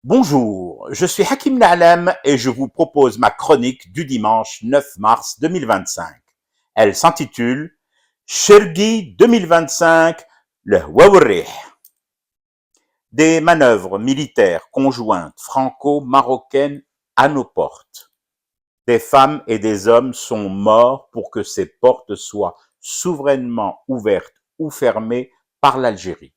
Bonjour, je suis Hakim Na'lam et je vous propose ma chronique du dimanche 9 mars 2025. Elle s'intitule Chergui 2025, le Wawarih. Des manœuvres militaires conjointes franco-marocaines à nos portes. Des femmes et des hommes sont morts pour que ces portes soient souverainement ouvertes ou fermées par l'Algérie.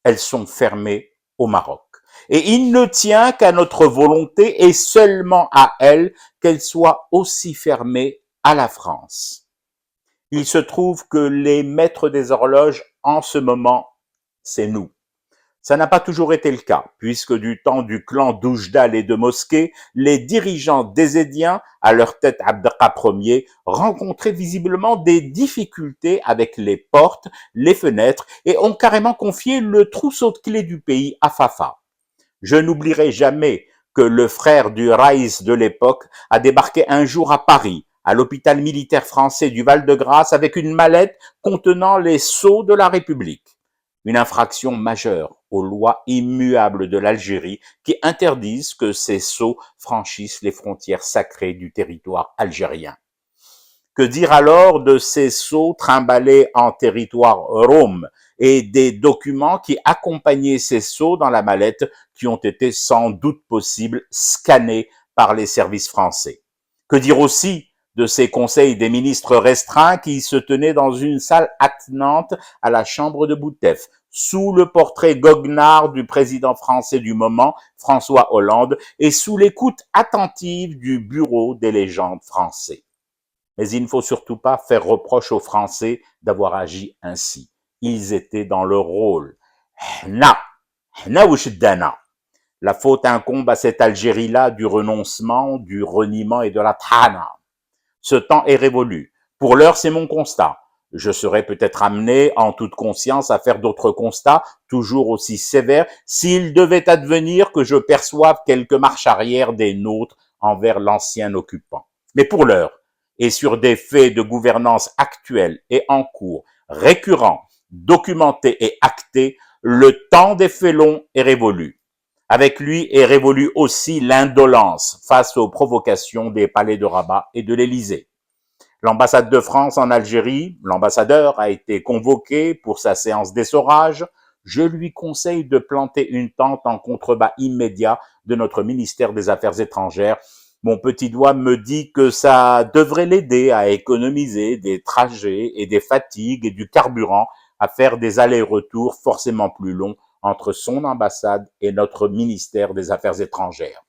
Elles sont fermées au Maroc. Et il ne tient qu'à notre volonté et seulement à elle qu'elles soient aussi fermées à la France. Il se trouve que les maîtres des horloges en ce moment, c'est nous. Ça n'a pas toujours été le cas, puisque du temps du clan d'Oujdal et de Mosquée, les dirigeants désédiens, à leur tête Abdelkap Ier, rencontraient visiblement des difficultés avec les portes, les fenêtres, et ont carrément confié le trousseau de clés du pays à Fafa. Je n'oublierai jamais que le frère du Raïs de l'époque a débarqué un jour à Paris, à l'hôpital militaire français du Val-de-Grâce, avec une mallette contenant les sceaux de la République. Une infraction majeure aux lois immuables de l'Algérie qui interdisent que ces sceaux franchissent les frontières sacrées du territoire algérien. Que dire alors de ces sceaux trimballés en territoire rome et des documents qui accompagnaient ces sceaux dans la mallette qui ont été sans doute possible scannés par les services français? Que dire aussi de ces conseils des ministres restreints qui se tenaient dans une salle attenante à la chambre de Boutef, sous le portrait goguenard du président français du moment, François Hollande, et sous l'écoute attentive du bureau des légendes français? Mais il ne faut surtout pas faire reproche aux Français d'avoir agi ainsi. Ils étaient dans leur rôle. Na, na wishidana. La faute incombe à cette Algérie-là du renoncement, du reniement et de la tana. Ce temps est révolu. Pour l'heure, c'est mon constat. Je serais peut-être amené, en toute conscience, à faire d'autres constats, toujours aussi sévères, s'il devait advenir que je perçoive quelques marches arrière des nôtres envers l'ancien occupant. Mais pour l'heure, et sur des faits de gouvernance actuels et en cours, récurrents, documentés et actés, le temps des félons est révolu. Avec lui est révolue aussi l'indolence face aux provocations des palais de Rabat et de l'Élysée. L'ambassade de France en Algérie, l'ambassadeur a été convoqué pour sa séance d'essorage. Je lui conseille de planter une tente en contrebas immédiat de notre ministère des Affaires étrangères. Mon petit doigt me dit que ça devrait l'aider à économiser des trajets et des fatigues et du carburant, à faire des allers-retours forcément plus longs entre son ambassade et notre ministère des Affaires étrangères.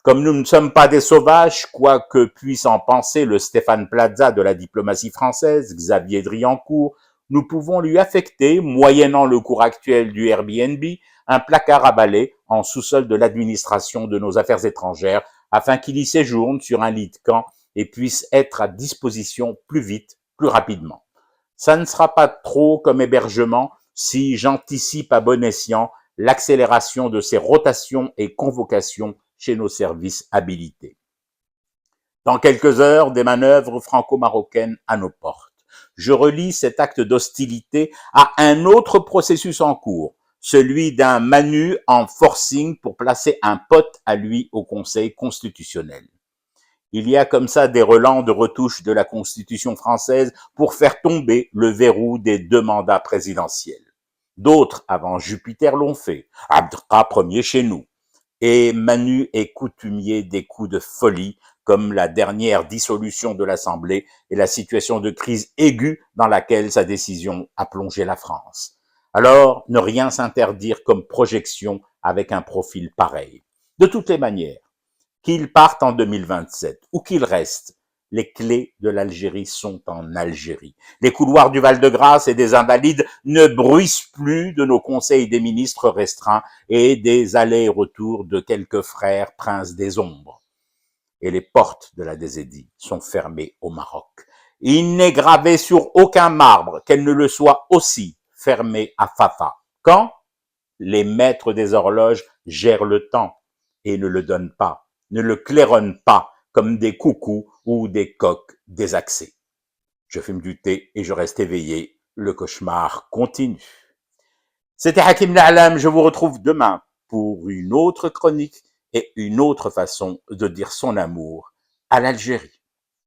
Comme nous ne sommes pas des sauvages, quoi que puisse en penser le Stéphane Plaza de la diplomatie française, Xavier Driancourt, nous pouvons lui affecter, moyennant le cours actuel du Airbnb, un placard à balai en sous-sol de l'administration de nos affaires étrangères, afin qu'il y séjourne sur un lit de camp et puisse être à disposition plus vite, plus rapidement. Ça ne sera pas trop comme hébergement si j'anticipe à bon escient l'accélération de ces rotations et convocations chez nos services habilités. Dans quelques heures, des manœuvres franco-marocaines à nos portes. Je relie cet acte d'hostilité à un autre processus en cours, celui d'un Manu en forcing pour placer un pote à lui au Conseil constitutionnel. Il y a comme ça des relents de retouche de la Constitution française pour faire tomber le verrou des 2 mandats présidentiels. D'autres, avant Jupiter, l'ont fait. Abdra Ier chez nous. Et Manu est coutumier des coups de folie, comme la dernière dissolution de l'Assemblée et la situation de crise aiguë dans laquelle sa décision a plongé la France. Alors, ne rien s'interdire comme projection avec un profil pareil. De toutes les manières, qu'il parte en 2027 ou qu'il reste, les clés de l'Algérie sont en Algérie. Les couloirs du Val-de-Grâce et des Invalides ne bruissent plus de nos conseils des ministres restreints et des allers-retours de quelques frères princes des ombres. Et les portes de la Désédie sont fermées au Maroc. Il n'est gravé sur aucun marbre qu'elle ne le soit aussi fermée à Fafa. Quand les maîtres des horloges gèrent le temps et ne le donnent pas, ne le claironnent pas comme des coucous ou des coqs désaxés. Je fume du thé et je reste éveillé. Le cauchemar continue. C'était Hakim Na'lam, je vous retrouve demain pour une autre chronique et une autre façon de dire son amour à l'Algérie.